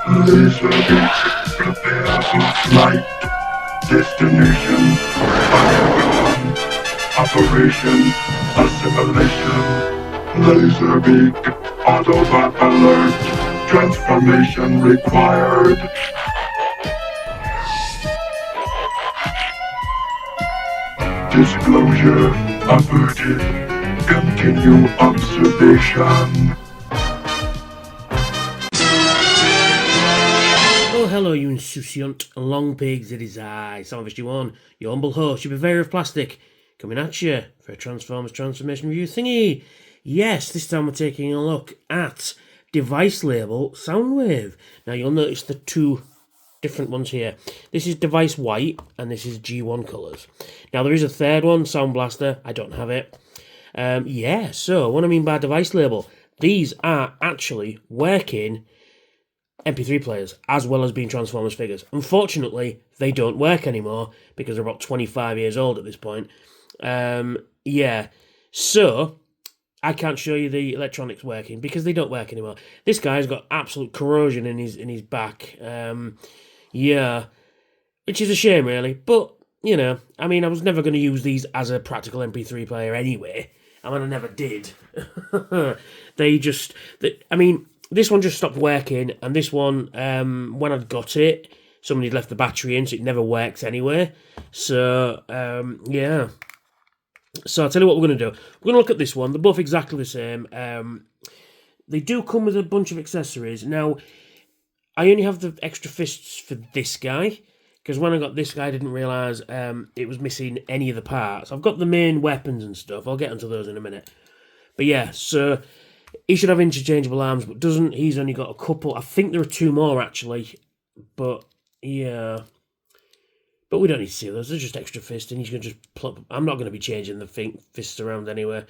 Laser beak, prepare for flight. Destination, Decepticon. Operation, assimilation. Laser beak, Autobot alert. Transformation required. Disclosure averted. Continue observation. Oh, hello, you insouciant long pigs. It is I, Salvage G1, your humble host, your purveyor of plastic, coming at you for a Transformers Transformation Review thingy. Yes, this time we're taking a look at Device Label Soundwave. Now, you'll notice the two different ones here. This is Device White, and this is G1 colours. Now, there is a third one, Sound Blaster. I don't have it. So what I mean by Device Label, these are actually working MP3 players, as well as being Transformers figures. Unfortunately, they don't work anymore, because they're about 25 years old at this point. So I can't show you the electronics working, because they don't work anymore. This guy's got absolute corrosion in his back. Which is a shame, really. But, you know, I mean, I was never going to use these as a practical MP3 player anyway. I mean, I never did. This one just stopped working, and this one, when I'd got it, somebody left the battery in, so it never works anyway. So, So I'll tell you what we're going to do. We're going to look at this one. They're both exactly the same. They do come with a bunch of accessories. Now, I only have the extra fists for this guy, because when I got this guy, I didn't realise it was missing any of the parts. I've got the main weapons and stuff. I'll get onto those in a minute. But yeah, so he should have interchangeable arms, but doesn't. He's only got a couple. I think there are two more, actually. But, yeah. But we don't need to see those. They're just extra fists, and he's going to just plop. I'm not going to be changing the fists around anyway.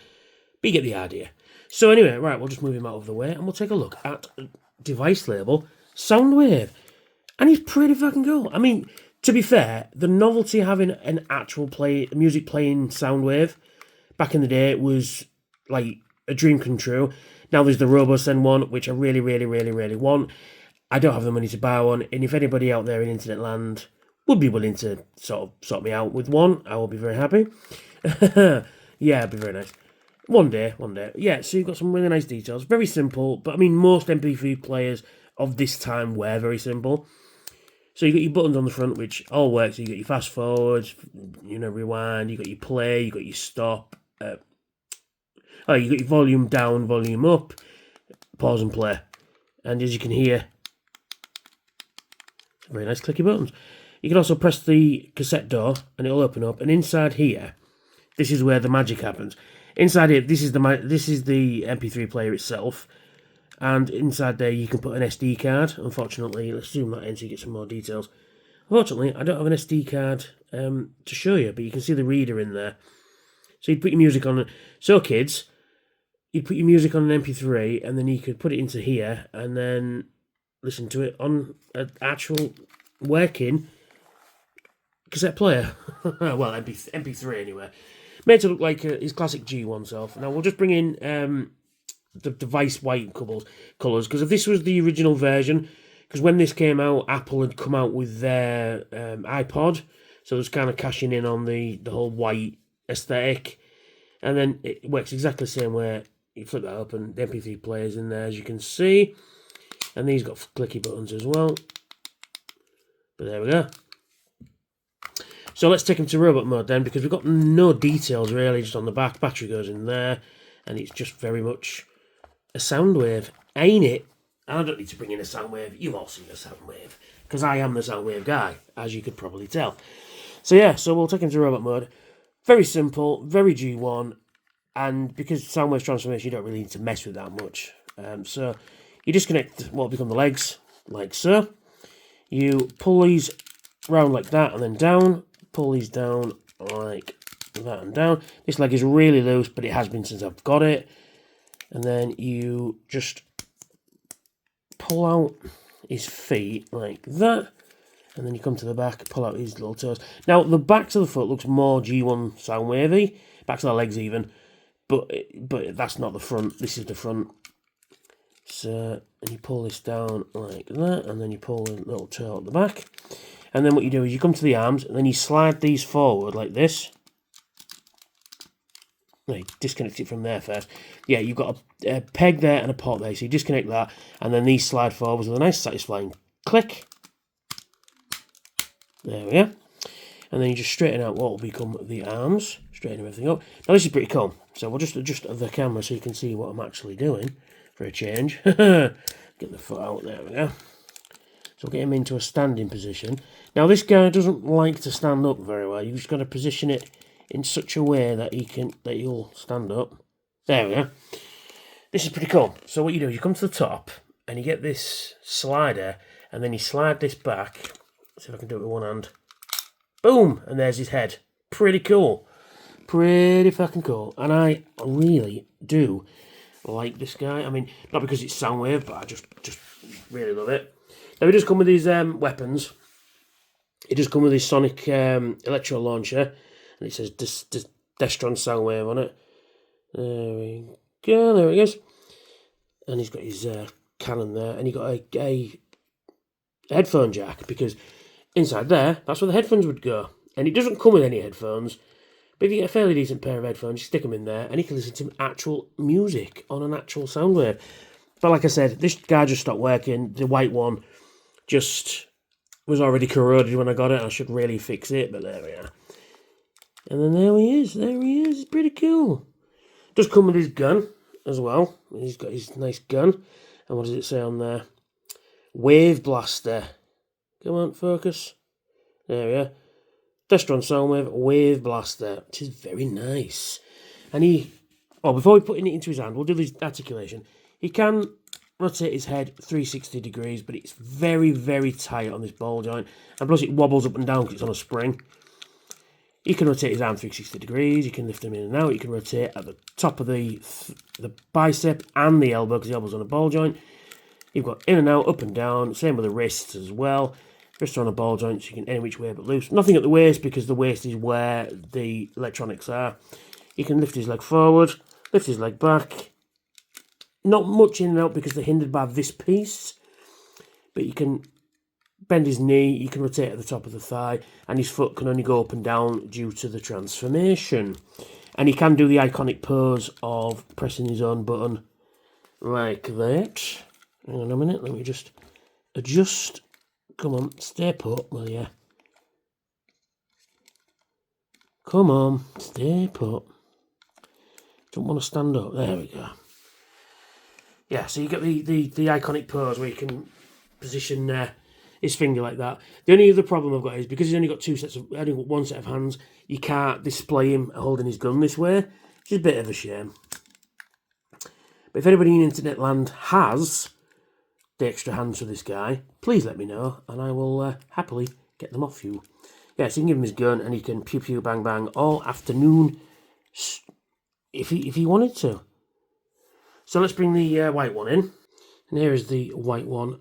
But you get the idea. So anyway, right, we'll just move him out of the way, and we'll take a look at Device Label Soundwave. And he's pretty fucking cool. I mean, to be fair, the novelty of having an actual music playing Soundwave back in the day was like a dream come true. Now there's the RoboSend one, which I really, really, really, really want. I don't have the money to buy one, and if anybody out there in internet land would be willing to sort me out with one, I will be very happy. Yeah, it'd be very nice. One day. Yeah, so you've got some really nice details. Very simple, but I mean, most MP3 players of this time were very simple. So you got your buttons on the front, which all works. So you got your fast forward, rewind. You got your play. You got your stop. You got your volume down, volume up, pause and play. And as you can hear, very nice clicky buttons. You can also press the cassette door, and it'll open up. And inside here, this is where the magic happens. Inside here, this is the MP3 player itself. And inside there, you can put an SD card. Unfortunately, let's zoom that in so you get some more details. Unfortunately, I don't have an SD card to show you, but you can see the reader in there. So you'd put your music on. So kids, you'd put your music on an MP3, and then you could put it into here, and then listen to it on an actual working cassette player. Well, MP3 anyway. Made to look like his classic G1 self. Now we'll just bring in the Device White colours, because if this was the original version, because when this came out, Apple had come out with their iPod, so it was kind of cashing in on the whole white aesthetic, and then it works exactly the same way. You flip that up and the MP3 player's in there, as you can see, and these got clicky buttons as well. But there we go. So let's take him to robot mode then, because we've got no details really, just on the back. Battery goes in there, and it's just very much a Soundwave, ain't it? And I don't need to bring in a Soundwave. You've all seen a Soundwave, because I am the Soundwave guy, as you could probably tell. So yeah, so we'll take him to robot mode. Very simple, very G1, and because Soundwave's transformation, you don't really need to mess with that much. So you disconnect what will become the legs, like so. You pull these round like that, and then down. Pull these down like that and down. This leg is really loose, but it has been since I've got it. And then you just pull out his feet like that, and then you come to the back, pull out his little toes. Now, the backs of the foot looks more G1 Soundwavy, backs of the legs even, but that's not the front. This is the front. So, and you pull this down like that, and then you pull the little tail at the back. And then what you do is you come to the arms, and then you slide these forward like this. No, you disconnect it from there first. Yeah, you've got a peg there and a pot there, so you disconnect that, and then these slide forwards with a nice satisfying click. There we go. And then you just straighten out what will become the arms, straighten everything up. Now this is pretty cool, so we'll just adjust the camera so you can see what I'm actually doing for a change. Get the foot out, there we go. So we'll get him into a standing position. Now this guy doesn't like to stand up very well. You've just got to position it in such a way that he'll stand up. There we go. This is pretty cool. So what you do is you come to the top and you get this slider, and then you slide this back. Let's see if I can do it with one hand. Boom! And there's his head. Pretty cool. Pretty fucking cool. And I really do like this guy. I mean, not because it's Soundwave, but I just really love it. Now, he does come with these weapons. It does come with his sonic electro launcher. And it says Decepticon Soundwave on it. There we go. There it is. And he's got his cannon there. And he got a headphone jack, because inside there, that's where the headphones would go. And it doesn't come with any headphones. But if you get a fairly decent pair of headphones, you stick them in there, and you can listen to actual music on an actual Soundwave. But like I said, this guy just stopped working. The white one just was already corroded when I got it. I should really fix it, but there we are. And then there he is. There he is. It's pretty cool. Does come with his gun as well. He's got his nice gun. And what does it say on there? Wave Blaster. Come on, focus. There we are. Decepticon Soundwave Wave Blaster, which is very nice. And before we put it into his hand, we'll do this articulation. He can rotate his head 360 degrees, but it's very, very tight on this ball joint. And plus it wobbles up and down because it's on a spring. You can rotate his arm 360 degrees, you can lift him in and out, you can rotate at the top of the bicep and the elbow, because the elbow's on a ball joint. You've got in and out, up and down, same with the wrists as well. Wrists are on a ball joint, so you can any which way but loose. Nothing at the waist, because the waist is where the electronics are. You can lift his leg forward, lift his leg back. Not much in and out because they're hindered by this piece. But you can bend his knee, you can rotate at the top of the thigh, and his foot can only go up and down due to the transformation. And he can do the iconic pose of pressing his own button like that. Hang on a minute, let me just adjust. Come on, stay put, will ya? Come on, stay put. Don't want to stand up. There we go. Yeah, so you get the iconic pose where you can position his finger like that. The only other problem I've got is because he's only got one set of hands, you can't display him holding his gun this way, which is a bit of a shame. But if anybody in internet land has the extra hands for this guy, please let me know, and I will happily get them off you. Yeah, so you can give him his gun, and he can pew pew bang bang all afternoon if he wanted to. So let's bring the white one in, and here is the white one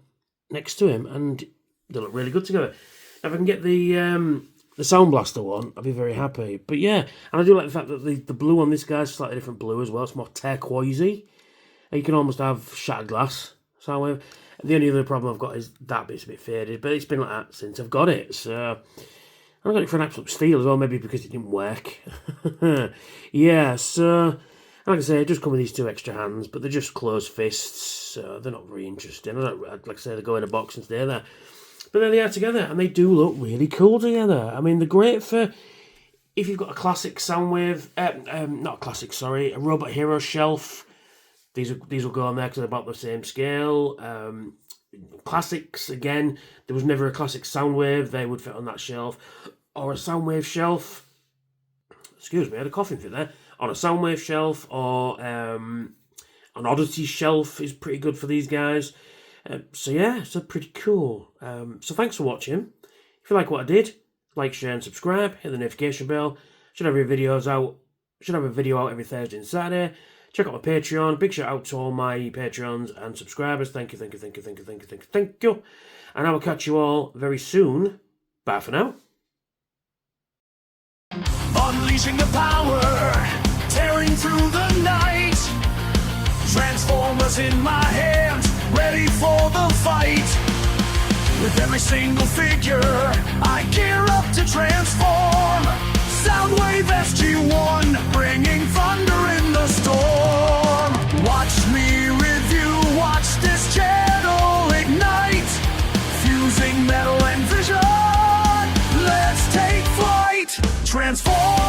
next to him, and they look really good together. Now, if I can get the Sound Blaster one, I'll be very happy. But yeah, and I do like the fact that the blue on this guy's slightly different blue as well. It's more turquoisey. You can almost have shattered glass Soundwave. The only other problem I've got is that bit's a bit faded, but it's been like that since I've got it. So I got it for an absolute steal as well, maybe because it didn't work. Yeah, so like I say, it just come with these two extra hands, but they're just closed fists, so they're not very interesting. Like I say, they go in a box and stay there. But there they are together, and they do look really cool together. I mean, they're great for if you've got a classic Soundwave, not a classic, sorry, a Robot Hero shelf. These will go on there because they're about the same scale. Classics, again, there was never a classic Soundwave. They would fit on that shelf. Or a Soundwave shelf. Excuse me, I had a coughing fit there. On a Soundwave shelf, or an Oddity shelf is pretty good for these guys. So yeah, so pretty cool. So thanks for watching. If you like what I did, like, share and subscribe. Hit the notification bell. Should have a video out every Thursday and Saturday. Check out my Patreon. Big shout out to all my Patreons and subscribers. Thank you. And I will catch you all very soon. Bye for now. Unleashing the power, tearing through the night. Transformers in my hand. ready for the fight. With every single figure, I gear up to transform. Soundwave SG-1, bringing thunder in the storm. Watch me review, watch this channel ignite. Fusing metal and vision, let's take flight. Transform.